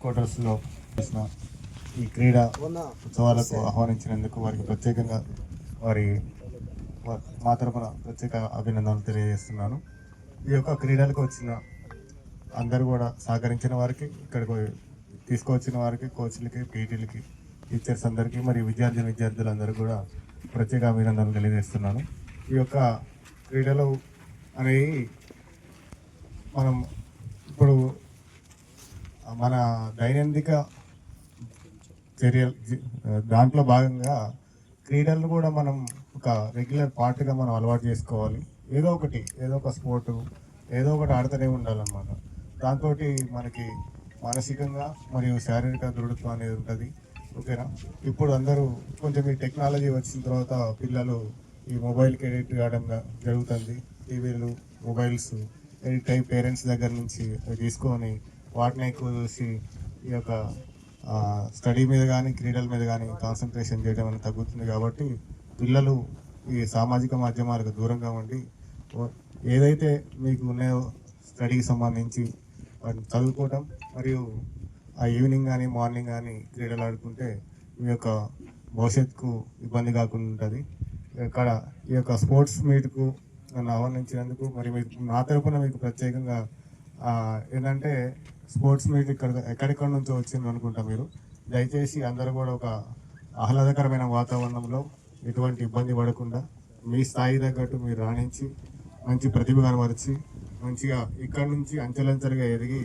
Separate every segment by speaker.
Speaker 1: క్వార్టర్స్లో చేసిన ఈ క్రీడా ఉత్సవాలకు ఆహ్వానించినందుకు వారికి ప్రత్యేకంగా మా తరపున ప్రత్యేక అభినందనలు తెలియజేస్తున్నాను. ఈ యొక్క క్రీడలకు వచ్చిన అందరూ కూడా సహకరించిన వారికి, ఇక్కడికి తీసుకువచ్చిన వారికి, కోచ్లకి, పీటీలకి, టీచర్స్ అందరికీ, మరియు విద్యార్థులందరూ కూడా ప్రత్యేక అభినందనలు తెలియజేస్తున్నాను. ఈ యొక్క క్రీడలు అనేవి మనం ఇప్పుడు మన దైనందిక చర్యలు దాంట్లో భాగంగా క్రీడలను కూడా మనం ఒక రెగ్యులర్ పార్ట్గా మనం అలవాటు చేసుకోవాలి. ఏదో ఒక స్పోర్టు ఏదో ఒకటి ఆడుతూనే ఉండాలన్నమాట. దాంతో మనకి మానసికంగా మరియు శారీరక దృఢత్వం అనేది ఉంటుంది. ఓకేనా? ఇప్పుడు అందరూ కొంచెం ఈ టెక్నాలజీ వచ్చిన తర్వాత పిల్లలు ఈ మొబైల్కి ఎడిక్ట్ కావడం జరుగుతుంది. టీవీలు, మొబైల్స్ ఎడిక్ట్ అయ్యి పేరెంట్స్ దగ్గర నుంచి తీసుకొని వాటిని ఎక్కువ చూసి ఈ యొక్క స్టడీ మీద కానీ, క్రీడల మీద కానీ కాన్సన్ట్రేషన్ చేయడం అనేది తగ్గుతుంది. కాబట్టి పిల్లలు ఈ సామాజిక మాధ్యమాలకు దూరంగా ఉండి ఏదైతే మీకు ఉన్నాయో స్టడీకి సంబంధించి వాటిని చదువుకోవటం, మరియు ఆ ఈవినింగ్ కానీ మార్నింగ్ కానీ క్రీడలు ఆడుకుంటే మీ యొక్క భవిష్యత్తుకు ఇబ్బంది కాకుండా ఉంటుంది. ఇక్కడ ఈ యొక్క స్పోర్ట్స్ మీట్కు నన్ను ఆహ్వానించినందుకు మరి నా తరపున మీకు ప్రత్యేకంగా ఏంటంటే స్పోర్ట్స్ మీట్ ఎక్కడెక్కడి నుంచో వచ్చింది అనుకుంటా. మీరు దయచేసి అందరూ కూడా ఒక ఆహ్లాదకరమైన వాతావరణంలో ఎటువంటి ఇబ్బంది పడకుండా మీ స్థాయి తగ్గట్టు మీరు రాణించి మంచి ప్రతిభ కనబరిచి మంచిగా ఇక్కడ నుంచి అంచెలంచెలుగా ఎదిగి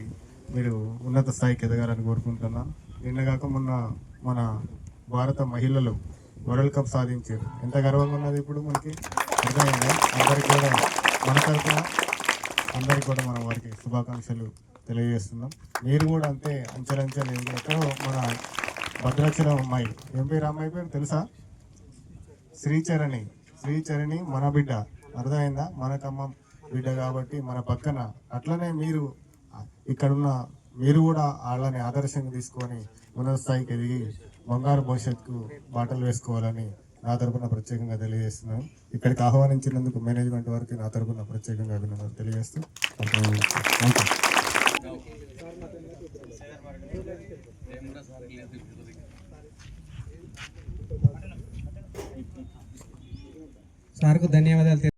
Speaker 1: మీరు ఉన్నత స్థాయికి ఎదగాలని కోరుకుంటున్నాను. నిన్నగాక మొన్న మన భారత మహిళలు వరల్డ్ కప్ సాధించారు. ఎంత గర్వంగా ఉన్నది ఇప్పుడు మనకి అర్థమైంది. అందరికీ కూడా మన తరఫున అందరికీ కూడా మనం వారికి శుభాకాంక్షలు తెలియజేస్తున్నాం. మీరు కూడా అంతే అంచెలంచెలు ఎక్కడో మన భద్రాచలం అమ్మాయి, ఏం పేరు అమ్మాయి పేరు తెలుసా? శ్రీచరణి మన బిడ్డ. అర్థమైందా? మనకమ్మ బిడ్డ కాబట్టి మన పక్కన. అట్లనే మీరు ఇక్కడున్న మీరు కూడా వాళ్ళని ఆదర్శంగా తీసుకొని ఉన్నత స్థాయికి ఎదిగి బంగారు భవిష్యత్తుకు బాటలు వేసుకోవాలని నా తరపున ప్రత్యేకంగా తెలియజేస్తున్నాను. ఇక్కడికి ఆహ్వానించినందుకు మేనేజ్మెంట్ వారికి నా తరపున ప్రత్యేకంగా అభినందనలు తెలియజేస్తూ
Speaker 2: సార్కు ధన్యవాదాలు.